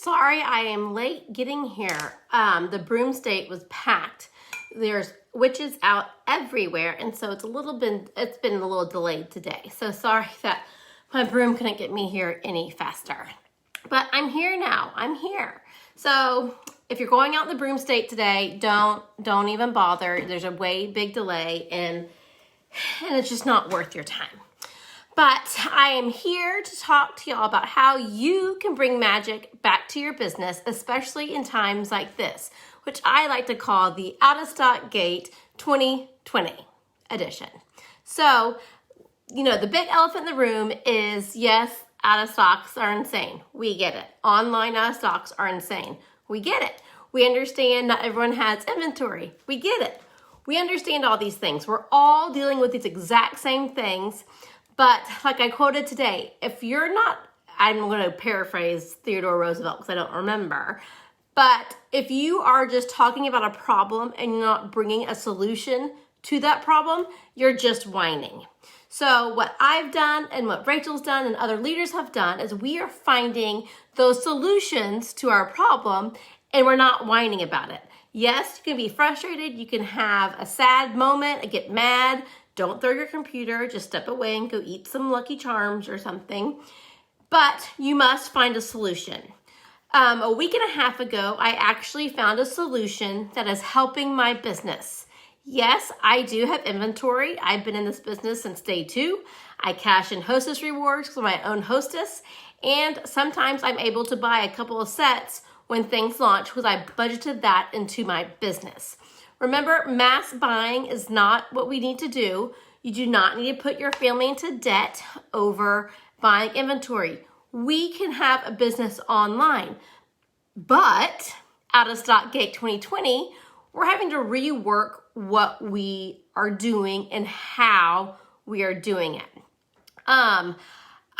Sorry, I am late getting here. The broom state was packed. There's witches out everywhere, and so it's been a little delayed today. So sorry that my broom couldn't get me here any faster. But I'm here now. I'm here. So if you're going out in the broom state today, don't even bother. There's a way big delay, and it's just not worth your time. But I am here to talk to y'all about how you can bring magic back to your business, especially in times like this, which I like to call the Out of Stock Gate 2020 edition. So, the big elephant in the room is, yes, out of stocks are insane. We get it. Online out of stocks are insane. We get it. We understand not everyone has inventory. We get it. We understand all these things. We're all dealing with these exact same things. But like I quoted today, if you're not, I'm going to paraphrase Theodore Roosevelt because I don't remember, but if you are just talking about a problem and you're not bringing a solution to that problem, you're just whining. So what I've done and what Rachel's done and other leaders have done is we are finding those solutions to our problem and we're not whining about it. Yes, you can be frustrated. You can have a sad moment and get mad. Don't throw your computer, just step away and go eat some Lucky Charms or something. But you must find a solution. A week and a half ago, I actually found a solution that is helping my business. Yes, I do have inventory. I've been in this business since day 2. I cash in hostess rewards for my own hostess. And sometimes I'm able to buy a couple of sets when things launch because I budgeted that into my business. Remember, mass buying is not what we need to do. You do not need to put your family into debt over buying inventory. We can have a business online, but Out of Stock Gate 2020, we're having to rework what we are doing and how we are doing it.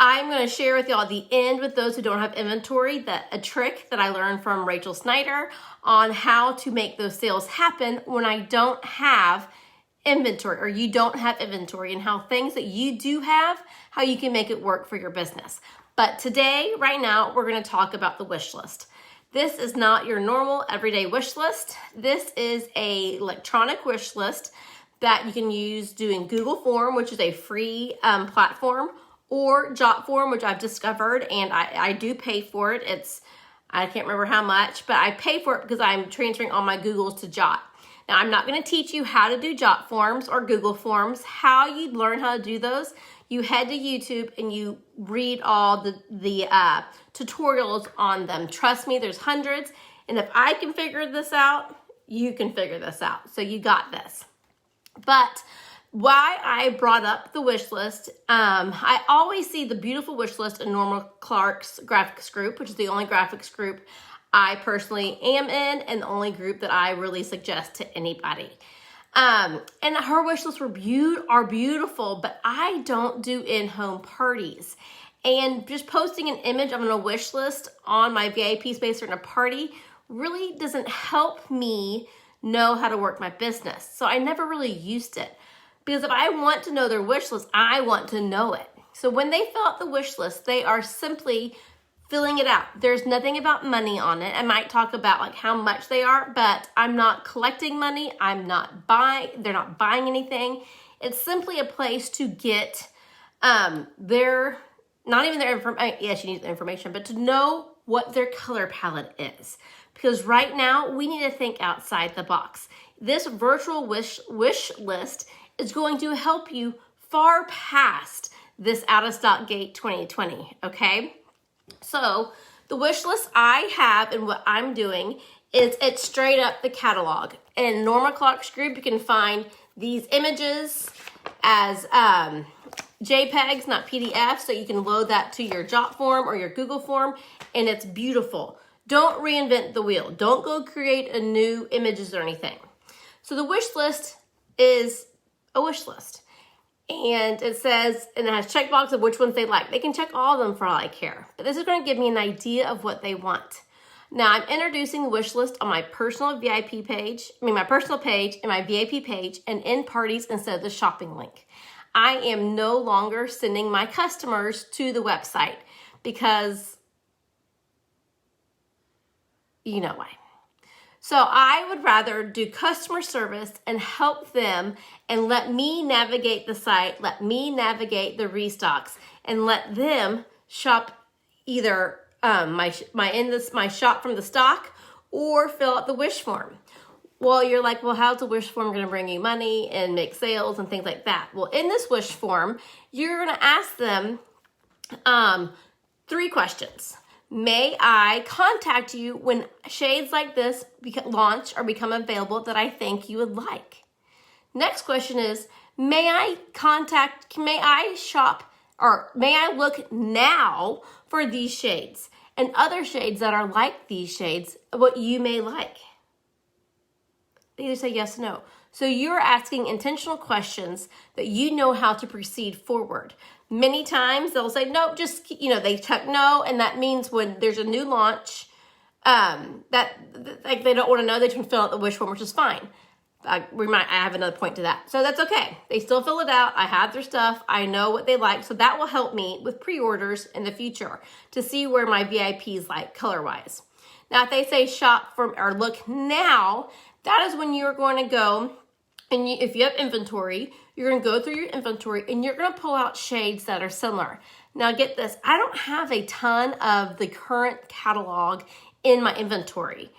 I'm going to share with y'all the end with those who don't have inventory, a trick that I learned from Rachel Snyder on how to make those sales happen when I don't have inventory or you don't have inventory, and how things that you do have, how you can make it work for your business. But today, right now, we're going to talk about the wish list. This is not your normal everyday wish list. This is an electronic wish list that you can use doing Google Form, which is a free platform, or Jotform, which I've discovered, and I do pay for it. I can't remember how much, but I pay for it because I'm transferring all my Googles to Jot. Now, I'm not going to teach you how to do Jot forms or Google Forms. How you learn how to do those, you head to YouTube and you read all the tutorials on them. Trust me, there's hundreds, and if I can figure this out, you can figure this out. So you got this. But why I brought up the wish list, I always see the beautiful wish list in Norma Clark's graphics group, which is the only graphics group I personally am in and the only group that I really suggest to anybody. And her wish lists are beautiful, but I don't do in-home parties. And just posting an image of a wish list on my VIP space or in a party really doesn't help me know how to work my business. So I never really used it. Because if I want to know their wish list, I want to know it. So when they fill out the wish list, they are simply filling it out. There's nothing about money on it. I might talk about like how much they are, but I'm not collecting money. They're not buying anything. It's simply a place to get not even their information. Yes, you need the information, but to know what their color palette is. Because right now we need to think outside the box. This virtual wish list is going to help you far past this Out of Stock Gate 2020, okay? So the wish list I have and what I'm doing is it's straight up the catalog. In Norma Clark's group, you can find these images as JPEGs, not PDFs, so you can load that to your Jot form or your Google form, and it's beautiful. Don't reinvent the wheel. Don't go create a new images or anything. So the wish list is a wish list, and it says, and it has checkbox of which ones they like. They can check all of them for all I care, but this is going to give me an idea of what they want. Now I'm introducing the wish list on my personal VIP page, my personal page and my VIP page, and in parties instead of the shopping link. I am no longer sending my customers to the website because You know why. So I would rather do customer service and help them and let me navigate the site, let me navigate the restocks, and let them shop either my shop from the stock or fill out the wish form. Well, you're like, well, how's the wish form going to bring you money and make sales and things like that? Well, in this wish form, you're going to ask them 3 questions. May I contact you when shades like this launch or become available that I think you would like? Next question is, may I shop, or may I look now for these shades and other shades that are like these shades, what you may like? They either say yes or no. So you're asking intentional questions that you know how to proceed forward. Many times they'll say, no, just, they check no. And that means when there's a new launch, that like they don't want to know, they can fill out the wish form, which is fine. I have another point to that. So that's okay. They still fill it out. I have their stuff. I know what they like. So that will help me with pre-orders in the future to see where my VIPs like color-wise. Now, if they say shop from or look now, that is when you're going to go, and if you have inventory, you're going to go through your inventory and you're going to pull out shades that are similar. Now get this, I don't have a ton of the current catalog in my inventory,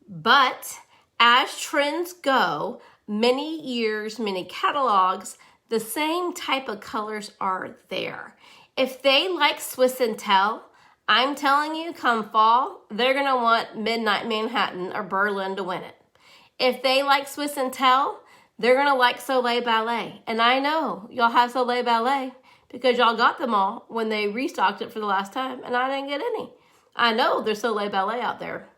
but as trends go, many years, many catalogs, the same type of colors are there. If they like Swiss and Tell, I'm telling you, come fall, they're going to want Midnight Manhattan or Berlin to win it. If they like Swiss and Tell, they're going to like Soleil Ballet. And I know y'all have Soleil Ballet because y'all got them all when they restocked it for the last time, and I didn't get any. I know there's Soleil Ballet out there.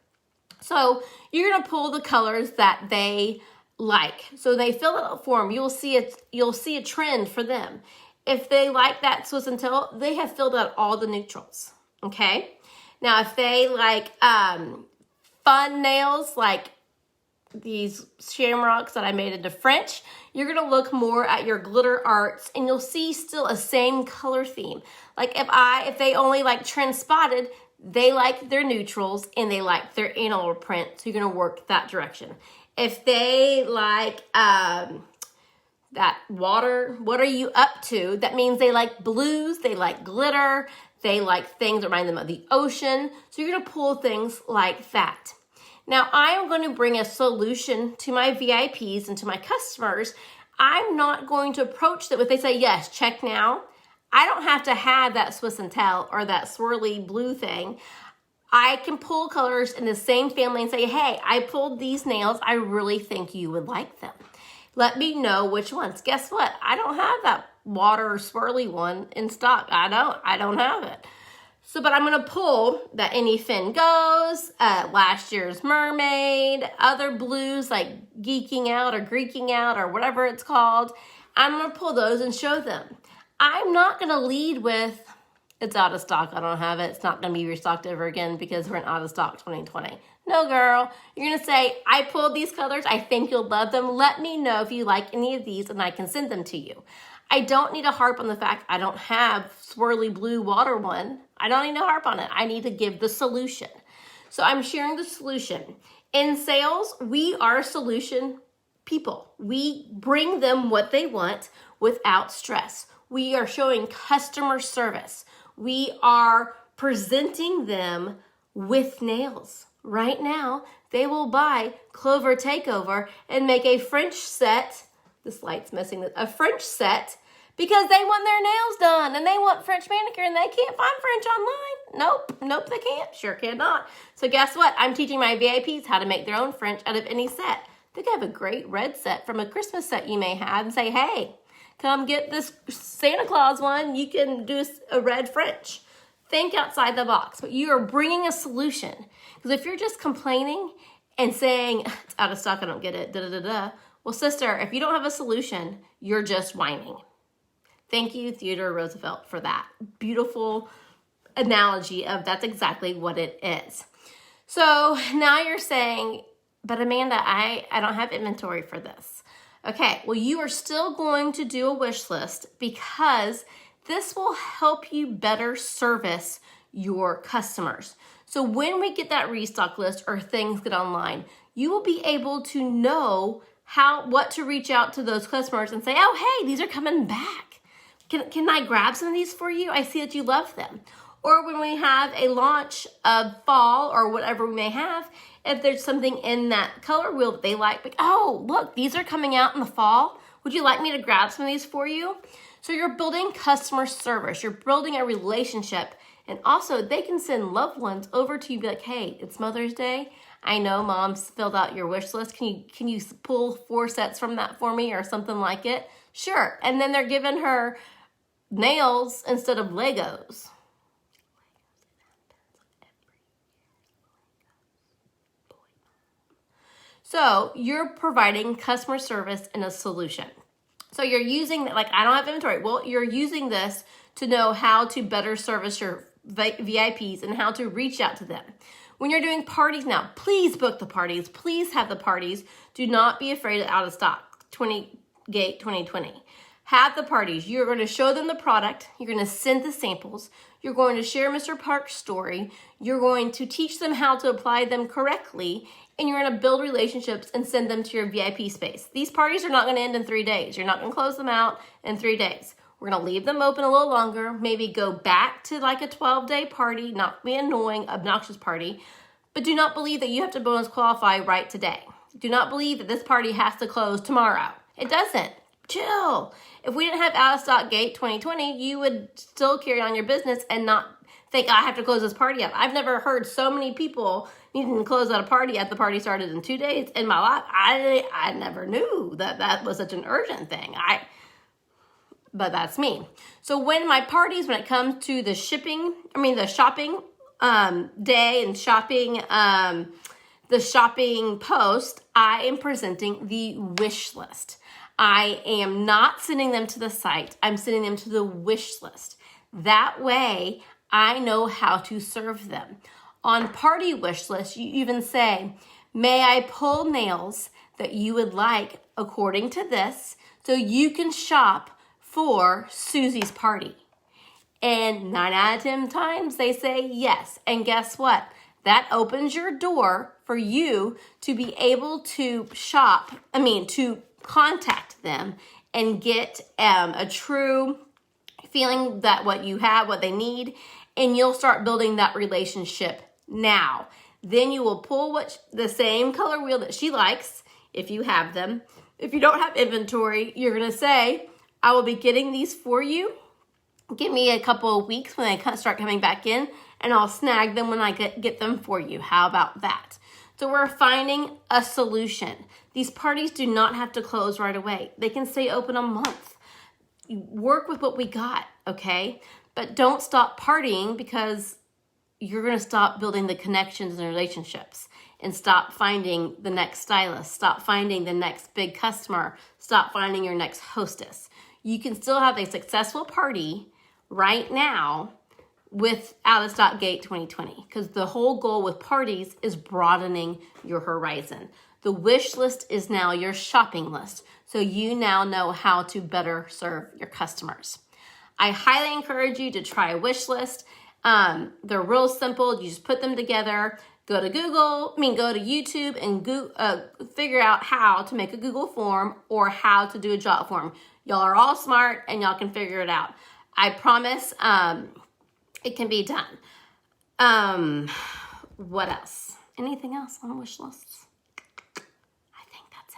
So you're going to pull the colors that they like. So they fill it out for them. You'll see a trend for them. If they like that Swiss and Tell, they have filled out all the neutrals. Okay? Now, if they like fun nails, like these shamrocks that I made into French, you're going to look more at your glitter arts and you'll see still a same color theme. Like if they only like trend spotted, they like their neutrals and they like their animal print. So you're going to work that direction. If they like that water, what are you up to? That means they like blues, they like glitter, they like things that remind them of the ocean. So you're going to pull things like that. Now, I am going to bring a solution to my VIPs and to my customers. I'm not going to approach them if they say, yes, check now. I don't have to have that Swiss and Tell or that swirly blue thing. I can pull colors in the same family and say, hey, I pulled these nails. I really think you would like them. Let me know which ones. Guess what? I don't have that water swirly one in stock. I don't have it. So, but I'm going to pull that Anyfin Goes, last year's Mermaid, other blues like Geeking Out or Greeking Out or whatever it's called. I'm going to pull those and show them. I'm not going to lead with, it's out of stock, I don't have it, it's not going to be restocked ever again because we're in out of stock 2020. No, girl. You're going to say, I pulled these colors, I think you'll love them. Let me know if you like any of these and I can send them to you. I don't need to harp on the fact I don't have swirly blue water one. I don't need to harp on it. I need to give the solution. So I'm sharing the solution. In sales, we are solution people. We bring them what they want without stress. We are showing customer service. We are presenting them with nails. Right now, they will buy Clover Takeover and make a French set. This light's messing. A French set because they want their nails done and they want French manicure and they can't find French online. Nope, they can't. Sure cannot. So guess what? I'm teaching my VIPs how to make their own French out of any set. They could have a great red set from a Christmas set you may have and say, hey, come get this Santa Claus one. You can do a red French. Think outside the box, but you are bringing a solution. Because if you're just complaining and saying, it's out of stock, I don't get it, well, sister, if you don't have a solution, you're just whining. Thank you, Theodore Roosevelt, for that beautiful analogy of that's exactly what it is. So now you're saying, but Amanda, I don't have inventory for this. Okay, well, you are still going to do a wish list because this will help you better service your customers. So when we get that restock list or things get online, you will be able to know what to reach out to those customers and say, oh, hey, these are coming back. Can I grab some of these for you? I see that you love them. Or when we have a launch of fall or whatever we may have, if there's something in that color wheel that they like oh, look, these are coming out in the fall. Would you like me to grab some of these for you? So you're building customer service. You're building a relationship. And also they can send loved ones over to you, be like, hey, it's Mother's Day. I know Mom's filled out your wish list. Can you pull 4 sets from that for me or something like it? Sure. And then they're giving her nails instead of Legos. So you're providing customer service and a solution. So you're using that, like, I don't have inventory. Well, you're using this to know how to better service your VIPs and how to reach out to them. When you're doing parties now, please book the parties. Please have the parties. Do not be afraid of out of stock. Gate 2020. Have the parties. You're going to show them the product. You're going to send the samples. You're going to share Mr. Park's story. You're going to teach them how to apply them correctly. And you're going to build relationships and send them to your VIP space. These parties are not going to end in 3 days. You're not going to close them out in 3 days. We're going to leave them open a little longer, maybe go back to like a 12-day party, not be annoying, obnoxious party. But do not believe that you have to bonus qualify right today. Do not believe that this party has to close tomorrow. It doesn't. Chill. If we didn't have out of stock gate 2020, you would still carry on your business and not think, I have to close this party out. I've never heard so many people needing to close out a party after the party started in 2 days in my life. I never knew that was such an urgent thing. But that's me. So when my parties, when it comes to the shopping day and the shopping post, I am presenting the wish list. I am not sending them to the site. I'm sending them to the wish list. That way, I know how to serve them. On party wish list, you even say, may I pull nails that you would like according to this so you can shop for Susie's party? And 9 out of 10 times they say yes. And guess what? That opens your door for you to be able to to contact them and get a true feeling that what you have, what they need, and you'll start building that relationship now. Then you will pull the same color wheel that she likes, if you have them. If you don't have inventory, you're going to say, I will be getting these for you. Give me a couple of weeks when they start coming back in, and I'll snag them when I get them for you. How about that? So we're finding a solution. These parties do not have to close right away. They can stay open a month. Work with what we got, okay? But don't stop partying, because you're going to stop building the connections and relationships and stop finding the next stylist, stop finding the next big customer, stop finding your next hostess. You can still have a successful party right now with out of stock gate 2020, because the whole goal with parties is broadening your horizon. The wish list is now your shopping list, so you now know how to better serve your customers. I highly encourage you to try a wish list. They're real simple. You just put them together. Go to YouTube and figure out how to make a Google form or how to do a jot form. Y'all are all smart and y'all can figure it out. I promise it can be done. What else? Anything else on wish lists? I think that's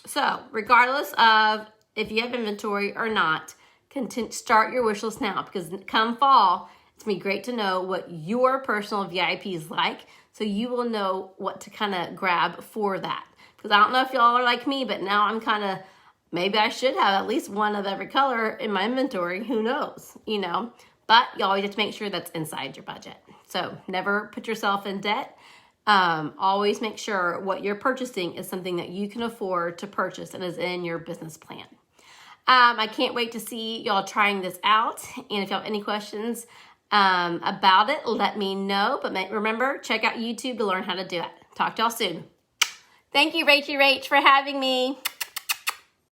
it. So regardless of if you have inventory or not, start your wish list now, because come fall, it's going to be great to know what your personal VIPs like, so you will know what to kind of grab for that. Because I don't know if y'all are like me, but now I'm kind of, maybe I should have at least one of every color in my inventory. Who knows, But you always have to make sure that's inside your budget. So never put yourself in debt. Always make sure what you're purchasing is something that you can afford to purchase and is in your business plan. I can't wait to see y'all trying this out. And if y'all have any questions about it, let me know. But remember, check out YouTube to learn how to do it. Talk to y'all soon. Thank you, Rachy Rach, for having me.